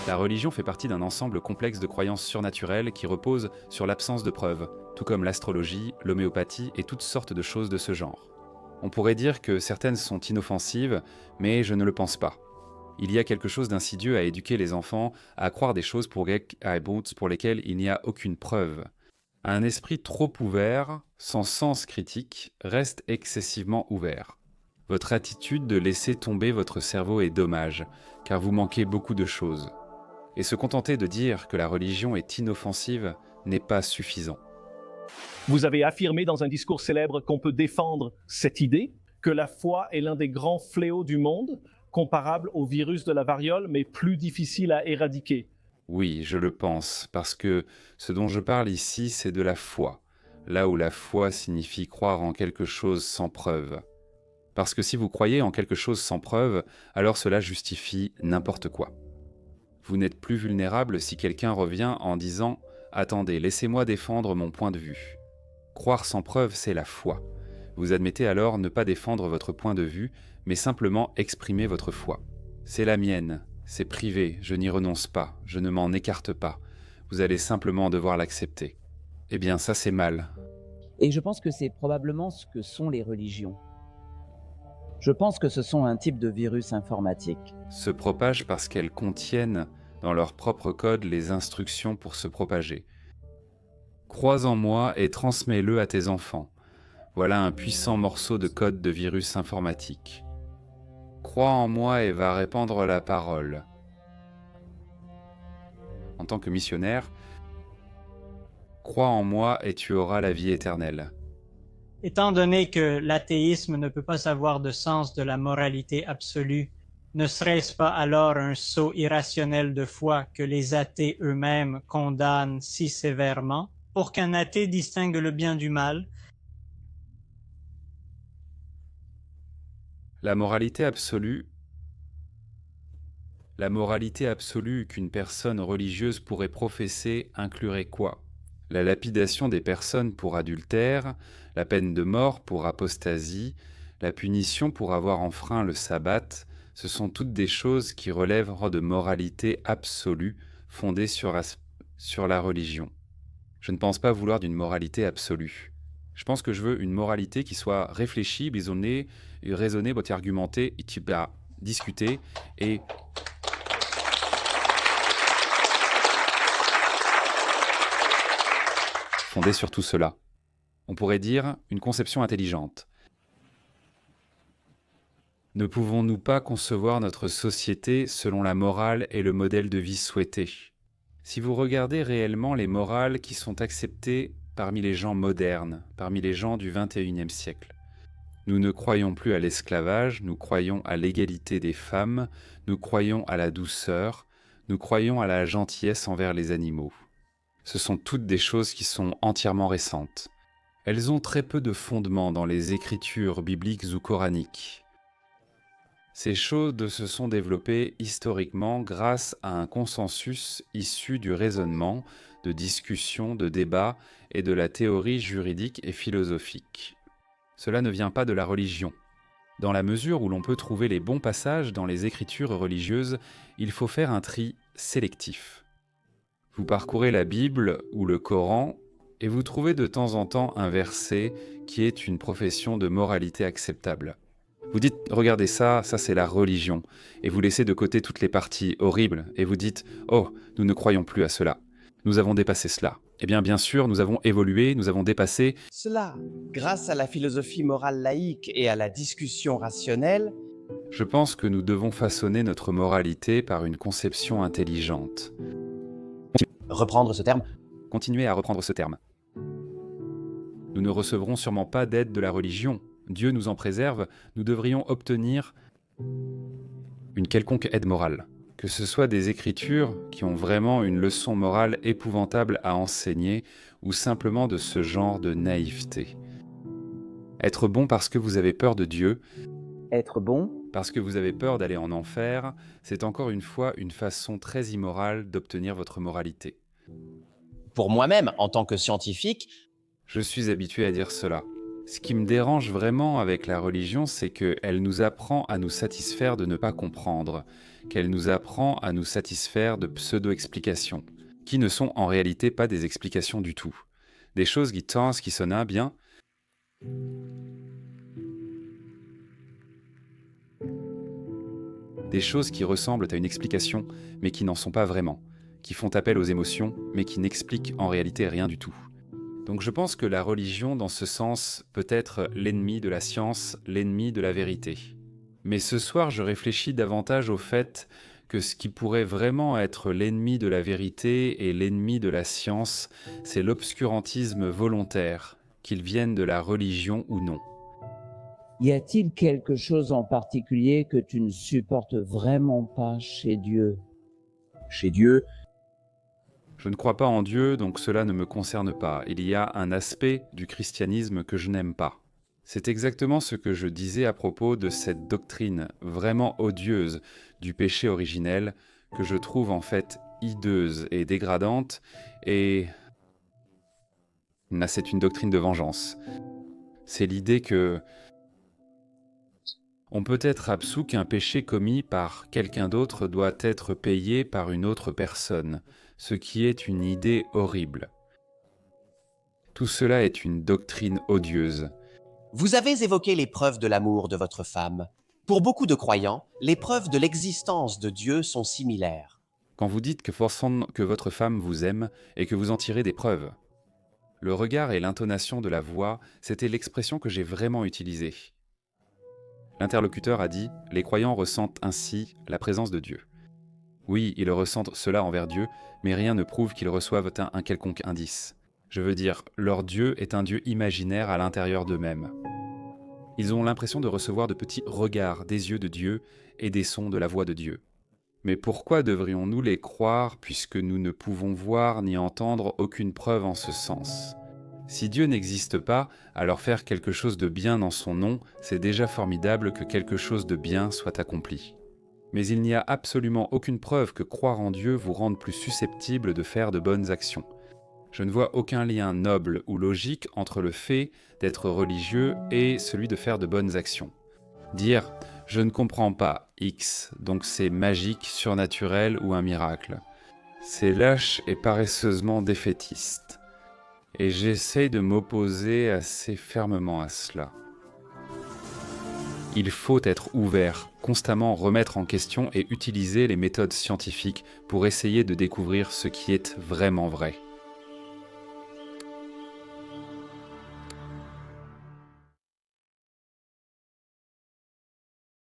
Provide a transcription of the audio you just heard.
La religion fait partie d'un ensemble complexe de croyances surnaturelles qui reposent sur l'absence de preuves, tout comme l'astrologie, l'homéopathie et toutes sortes de choses de ce genre. On pourrait dire que certaines sont inoffensives, mais je ne le pense pas. Il y a quelque chose d'insidieux à éduquer les enfants à croire des choses pour lesquelles il n'y a aucune preuve. Un esprit trop ouvert, sans sens critique, reste excessivement ouvert. Votre attitude de laisser tomber votre cerveau est dommage, car vous manquez beaucoup de choses. Et se contenter de dire que la religion est inoffensive n'est pas suffisant. Vous avez affirmé dans un discours célèbre qu'on peut défendre cette idée, que la foi est l'un des grands fléaux du monde, comparable au virus de la variole, mais plus difficile à éradiquer. Oui, je le pense, parce que ce dont je parle ici, c'est de la foi, là où la foi signifie croire en quelque chose sans preuve. Parce que si vous croyez en quelque chose sans preuve, alors cela justifie n'importe quoi. Vous n'êtes plus vulnérable si quelqu'un revient en disant « Attendez, laissez-moi défendre mon point de vue ». Croire sans preuve, c'est la foi. Vous admettez alors ne pas défendre votre point de vue, mais simplement exprimer votre foi. C'est la mienne, c'est privé, je n'y renonce pas, je ne m'en écarte pas. Vous allez simplement devoir l'accepter. Eh bien, ça c'est mal. Et je pense que c'est probablement ce que sont les religions. Je pense que ce sont un type de virus informatique. Se propagent parce qu'elles contiennent dans leur propre code les instructions pour se propager. Crois en moi et transmets-le à tes enfants. Voilà un puissant morceau de code de virus informatique. Crois en moi et va répandre la parole. En tant que missionnaire, crois en moi et tu auras la vie éternelle. Étant donné que l'athéisme ne peut pas avoir de sens de la moralité absolue, ne serait-ce pas alors un saut irrationnel de foi que les athées eux-mêmes condamnent si sévèrement? Pour qu'un athée distingue le bien du mal, La moralité absolue qu'une personne religieuse pourrait professer inclurait quoi? La lapidation des personnes pour adultère, la peine de mort pour apostasie, la punition pour avoir enfreint le sabbat, ce sont toutes des choses qui relèvent de moralité absolue fondée sur la religion. Je ne pense pas vouloir d'une moralité absolue. Je pense que je veux une moralité qui soit réfléchie, raisonnée, argumentée, discutée et fondée sur tout cela. On pourrait dire une conception intelligente. Ne pouvons-nous pas concevoir notre société selon la morale et le modèle de vie souhaité? Si vous regardez réellement les morales qui sont acceptées parmi les gens modernes, parmi les gens du XXIe siècle, nous ne croyons plus à l'esclavage, nous croyons à l'égalité des femmes, nous croyons à la douceur, nous croyons à la gentillesse envers les animaux. Ce sont toutes des choses qui sont entièrement récentes. Elles ont très peu de fondement dans les écritures bibliques ou coraniques. Ces choses se sont développées historiquement grâce à un consensus issu du raisonnement, de discussions, de débats et de la théorie juridique et philosophique. Cela ne vient pas de la religion. Dans la mesure où l'on peut trouver les bons passages dans les écritures religieuses, il faut faire un tri sélectif. Vous parcourez la Bible ou le Coran et vous trouvez de temps en temps un verset qui est une profession de moralité acceptable. Vous dites « Regardez ça, ça c'est la religion » et vous laissez de côté toutes les parties horribles et vous dites « Oh, nous ne croyons plus à cela. Nous avons dépassé cela. » Eh bien sûr, nous avons évolué, nous avons dépassé Cela, grâce à la philosophie morale laïque et à la discussion rationnelle, Je pense que nous devons façonner notre moralité par une conception intelligente. reprendre ce terme, Continuez à reprendre ce terme. Nous ne recevrons sûrement pas d'aide de la religion. Dieu nous en préserve, nous devrions obtenir une quelconque aide morale. Que ce soit des écritures qui ont vraiment une leçon morale épouvantable à enseigner ou simplement de ce genre de naïveté. Être bon parce que vous avez peur de Dieu, Être bon, parce que vous avez peur d'aller en enfer, c'est encore une fois une façon très immorale d'obtenir votre moralité. pour moi-même, en tant que scientifique, Je suis habitué à dire cela. Ce qui me dérange vraiment avec la religion, c'est qu'elle nous apprend à nous satisfaire de ne pas comprendre, qu'elle nous apprend à nous satisfaire de pseudo-explications, qui ne sont en réalité pas des explications du tout. Des choses qui sonnent bien. Des choses qui ressemblent à une explication, mais qui n'en sont pas vraiment, qui font appel aux émotions, mais qui n'expliquent en réalité rien du tout. Donc je pense que la religion, dans ce sens, peut être l'ennemi de la science, l'ennemi de la vérité. Mais ce soir, je réfléchis davantage au fait que ce qui pourrait vraiment être l'ennemi de la vérité et l'ennemi de la science, c'est l'obscurantisme volontaire, qu'il vienne de la religion ou non. Y a-t-il quelque chose en particulier que tu ne supportes vraiment pas chez Dieu? Chez Dieu, Je ne crois pas en Dieu, donc cela ne me concerne pas. Il y a un aspect du christianisme que je n'aime pas. C'est exactement ce que je disais à propos de cette doctrine vraiment odieuse du péché originel, que je trouve en fait hideuse et dégradante, et là, c'est une doctrine de vengeance. C'est l'idée que on peut être absous qu'un péché commis par quelqu'un d'autre doit être payé par une autre personne, ce qui est une idée horrible. Tout cela est une doctrine odieuse. Vous avez évoqué les preuves de l'amour de votre femme. Pour beaucoup de croyants, les preuves de l'existence de Dieu sont similaires. Quand vous dites que votre femme vous aime et que vous en tirez des preuves, le regard et l'intonation de la voix, c'était l'expression que j'ai vraiment utilisée. L'interlocuteur a dit « Les croyants ressentent ainsi la présence de Dieu ». Oui, ils ressentent cela envers Dieu, mais rien ne prouve qu'ils reçoivent un quelconque indice. Je veux dire, leur Dieu est un Dieu imaginaire à l'intérieur d'eux-mêmes. Ils ont l'impression de recevoir de petits regards des yeux de Dieu et des sons de la voix de Dieu. Mais pourquoi devrions-nous les croire puisque nous ne pouvons voir ni entendre aucune preuve en ce sens ? Si Dieu n'existe pas, alors faire quelque chose de bien en son nom, c'est déjà formidable que quelque chose de bien soit accompli. Mais il n'y a absolument aucune preuve que croire en Dieu vous rende plus susceptible de faire de bonnes actions. Je ne vois aucun lien noble ou logique entre le fait d'être religieux et celui de faire de bonnes actions. Dire « je ne comprends pas X, donc c'est magique, surnaturel ou un miracle », c'est lâche et paresseusement défaitiste. Et j'essaie de m'opposer assez fermement à cela. Il faut être ouvert, constamment remettre en question et utiliser les méthodes scientifiques pour essayer de découvrir ce qui est vraiment vrai.